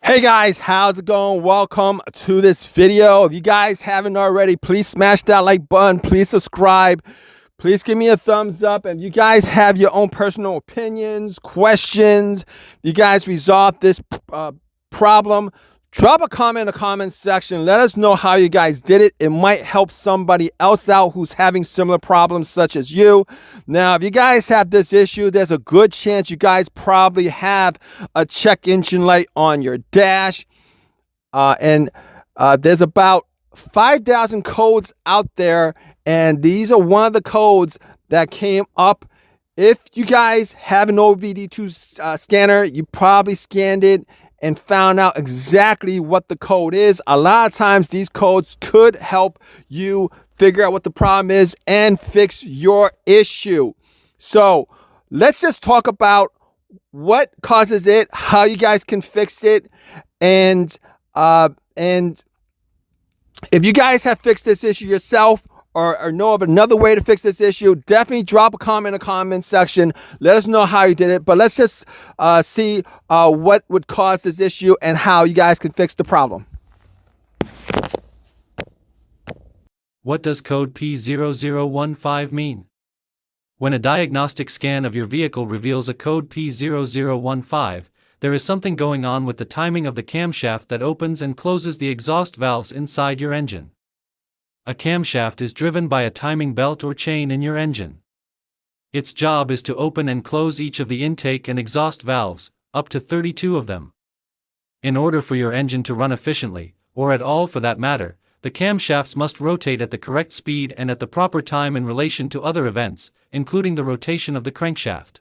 Hey guys, how's it going? Welcome to this video. If you guys haven't already, please smash that like button. Please subscribe. Please give me a thumbs up. And if you guys have your own personal opinions, questions, you guys resolve this problem, drop a comment in the comment section. Let us know how you guys did it. It might help somebody else out who's having similar problems such as you. Now, if you guys have this issue, there's a good chance you guys probably have a check engine light on your dash. There's about 5,000 codes out there, and these are one of the codes that came up. If you guys have an OBD2 scanner, you probably scanned it and found out exactly what the code is. A lot of times these codes could help you figure out what the problem is and fix your issue. So let's just talk about what causes it, how you guys can fix it, and if you guys have fixed this issue yourself or know of another way to fix this issue, definitely drop a comment in the comment section. Let us know how you did it. But let's just see what would cause this issue and how you guys can fix the problem. What does code P0015 mean? When a diagnostic scan of your vehicle reveals a code P0015, there is something going on with the timing of the camshaft that opens and closes the exhaust valves inside your engine. A camshaft is driven by a timing belt or chain in your engine. Its job is to open and close each of the intake and exhaust valves, up to 32 of them. In order for your engine to run efficiently, or at all for that matter, the camshafts must rotate at the correct speed and at the proper time in relation to other events, including the rotation of the crankshaft.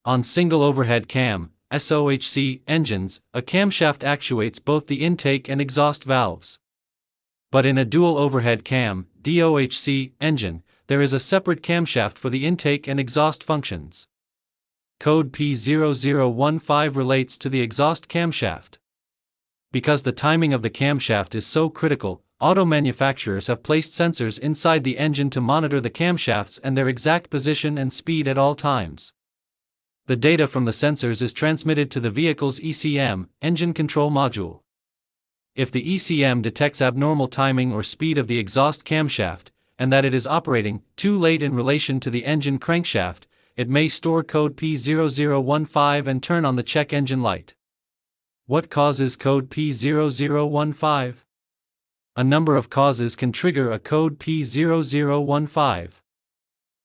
On single overhead cam (SOHC) engines, a camshaft actuates both the intake and exhaust valves. But in a dual overhead cam (DOHC) engine, there is a separate camshaft for the intake and exhaust functions. Code P0015 relates to the exhaust camshaft. Because the timing of the camshaft is so critical, auto manufacturers have placed sensors inside the engine to monitor the camshafts and their exact position and speed at all times. The data from the sensors is transmitted to the vehicle's ECM, engine control module. If the ECM detects abnormal timing or speed of the exhaust camshaft, and that it is operating too late in relation to the engine crankshaft, it may store code P0015 and turn on the check engine light. What causes code P0015? A number of causes can trigger a code P0015.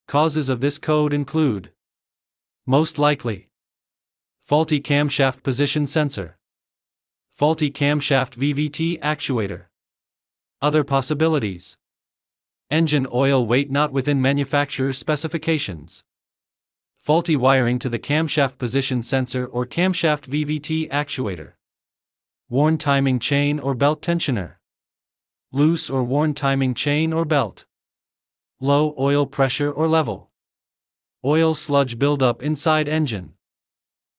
Causes of this code include: most likely, faulty camshaft position sensor, faulty camshaft VVT actuator. Other possibilities: engine oil weight not within manufacturer's specifications, faulty wiring to the camshaft position sensor or camshaft VVT actuator, worn timing chain or belt tensioner, loose or worn timing chain or belt, low oil pressure or level, oil sludge buildup inside engine.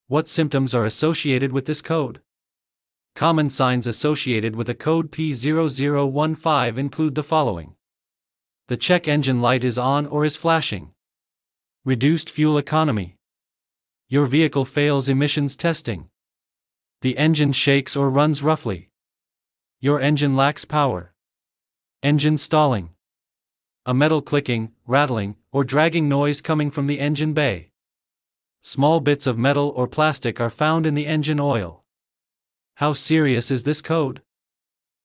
What symptoms are associated with this code? Common signs associated with a code P0015 include the following: the check engine light is on or is flashing, reduced fuel economy, your vehicle fails emissions testing, the engine shakes or runs roughly, your engine lacks power, engine stalling, a metal clicking, rattling, or dragging noise coming from the engine bay. Small bits of metal or plastic are found in the engine oil. How serious is this code?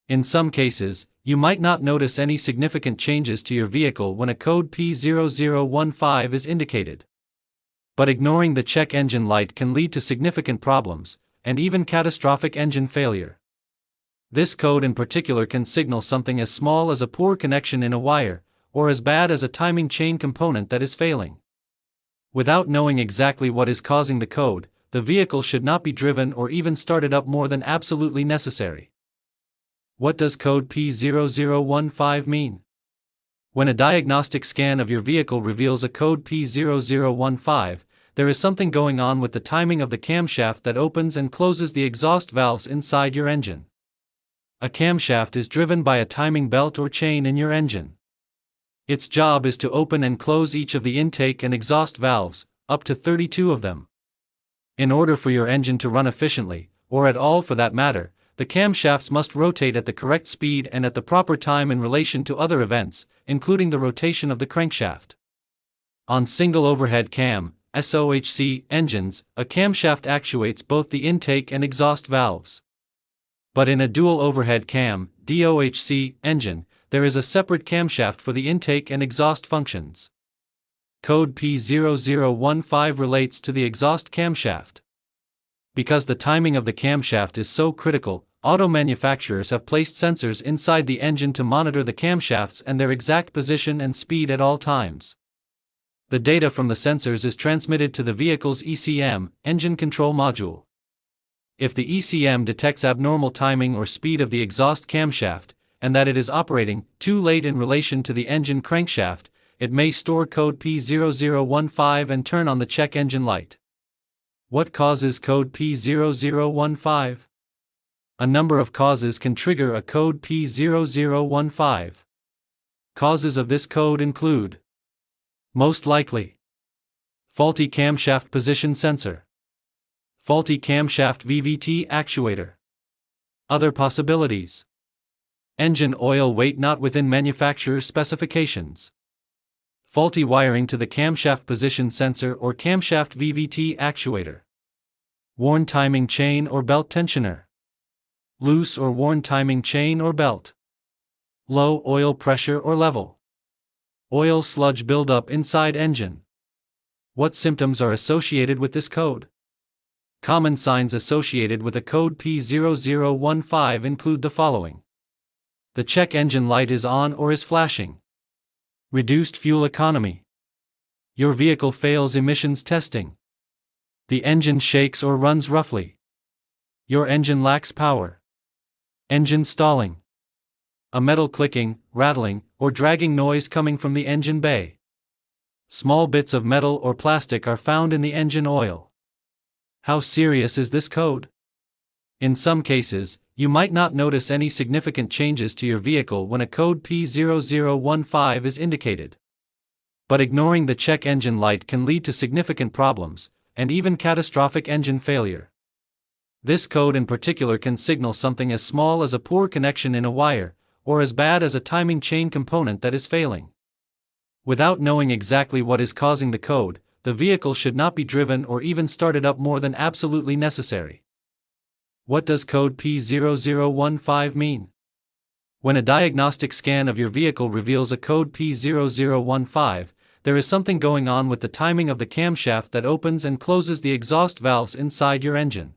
In some cases, you might not notice any significant changes to your vehicle when a code P0015 is indicated. But ignoring the check engine light can lead to significant problems, and even catastrophic engine failure. This code in particular can signal something as small as a poor connection in a wire, or as bad as a timing chain component that is failing. Without knowing exactly what is causing the code, the vehicle should not be driven or even started up more than absolutely necessary. What does code P0015 mean? When a diagnostic scan of your vehicle reveals a code P0015, there is something going on with the timing of the camshaft that opens and closes the exhaust valves inside your engine. A camshaft is driven by a timing belt or chain in your engine. Its job is to open and close each of the intake and exhaust valves, up to 32 of them. In order for your engine to run efficiently, or at all for that matter, the camshafts must rotate at the correct speed and at the proper time in relation to other events, including the rotation of the crankshaft. On single overhead cam (SOHC) engines, a camshaft actuates both the intake and exhaust valves. But in a dual overhead cam (DOHC) engine, there is a separate camshaft for the intake and exhaust functions. Code P0015 relates to the exhaust camshaft. Because the timing of the camshaft is so critical, auto manufacturers have placed sensors inside the engine to monitor the camshafts and their exact position and speed at all times. The data from the sensors is transmitted to the vehicle's ECM, engine control module. If the ECM detects abnormal timing or speed of the exhaust camshaft, and that it is operating too late in relation to the engine crankshaft, it may store code P0015 and turn on the check engine light. What causes code P0015? A number of causes can trigger a code P0015. Causes of this code include: most likely, faulty camshaft position sensor, faulty camshaft VVT actuator. Other possibilities: engine oil weight not within manufacturer's specifications, faulty wiring to the camshaft position sensor or camshaft VVT actuator, worn timing chain or belt tensioner, loose or worn timing chain or belt, low oil pressure or level, oil sludge buildup inside engine. What symptoms are associated with this code? Common signs associated with a code P0015 include the following: the check engine light is on or is flashing, reduced fuel economy, your vehicle fails emissions testing, the engine shakes or runs roughly, your engine lacks power, engine stalling, a metal clicking, rattling, or dragging noise coming from the engine bay. Small bits of metal or plastic are found in the engine oil. How serious is this code? In some cases, you might not notice any significant changes to your vehicle when a code P0015 is indicated. But ignoring the check engine light can lead to significant problems, and even catastrophic engine failure. This code in particular can signal something as small as a poor connection in a wire, or as bad as a timing chain component that is failing. Without knowing exactly what is causing the code, the vehicle should not be driven or even started up more than absolutely necessary. What does code P0015 mean? When a diagnostic scan of your vehicle reveals a code P0015, there is something going on with the timing of the camshaft that opens and closes the exhaust valves inside your engine.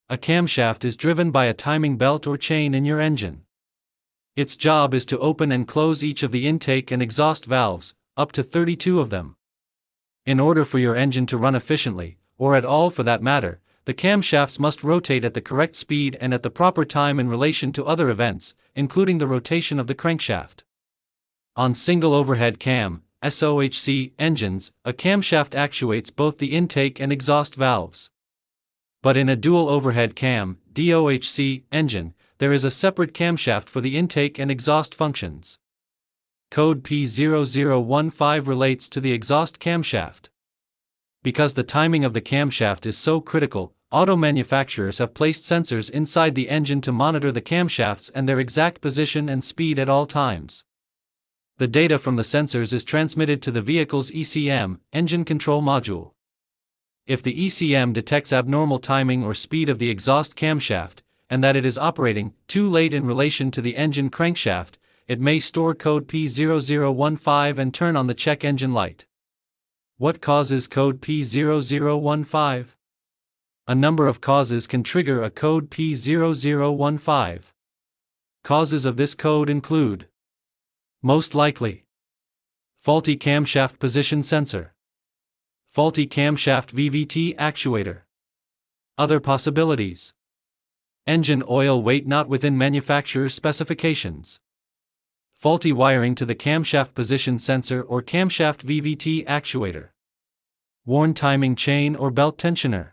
A camshaft is driven by a timing belt or chain in your engine. Its job is to open and close each of the intake and exhaust valves, up to 32 of them. In order for your engine to run efficiently, or at all for that matter, the camshafts must rotate at the correct speed and at the proper time in relation to other events, including the rotation of the crankshaft. On single overhead cam (SOHC) engines, a camshaft actuates both the intake and exhaust valves. But in a dual overhead cam (DOHC) engine, there is a separate camshaft for the intake and exhaust functions. Code P0015 relates to the exhaust camshaft. Because the timing of the camshaft is so critical, auto manufacturers have placed sensors inside the engine to monitor the camshafts and their exact position and speed at all times. The data from the sensors is transmitted to the vehicle's ECM, engine control module. If the ECM detects abnormal timing or speed of the exhaust camshaft, and that it is operating too late in relation to the engine crankshaft, it may store code P0015 and turn on the check engine light. What causes code P0015? A number of causes can trigger a code P0015. Causes of this code include: most likely, faulty camshaft position sensor, faulty camshaft VVT actuator. Other possibilities: engine oil weight not within manufacturer's specifications, faulty wiring to the camshaft position sensor or camshaft VVT actuator, worn timing chain or belt tensioner,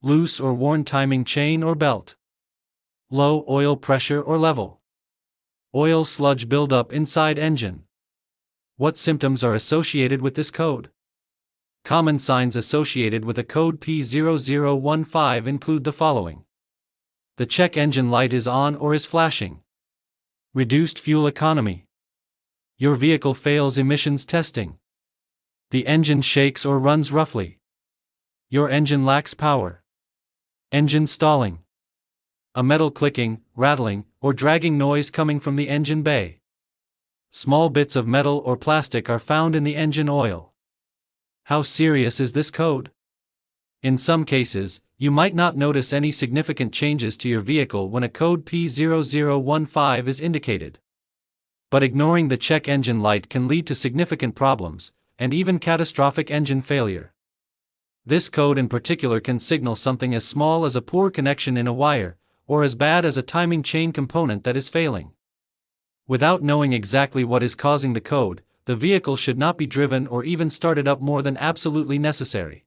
loose or worn timing chain or belt, low oil pressure or level, oil sludge buildup inside engine. What symptoms are associated with this code? Common signs associated with a code P0015 include the following: The check engine light is on or is flashing. Reduced fuel economy. Your vehicle fails emissions testing. The engine shakes or runs roughly. Your engine lacks power. Engine stalling. A metal clicking, rattling, or dragging noise coming from the engine bay. Small bits of metal or plastic are found in the engine oil. How serious is this code? In some cases, you might not notice any significant changes to your vehicle when a code P0015 is indicated. But ignoring the check engine light can lead to significant problems, and even catastrophic engine failure. This code in particular can signal something as small as a poor connection in a wire, or as bad as a timing chain component that is failing. Without knowing exactly what is causing the code, the vehicle should not be driven or even started up more than absolutely necessary.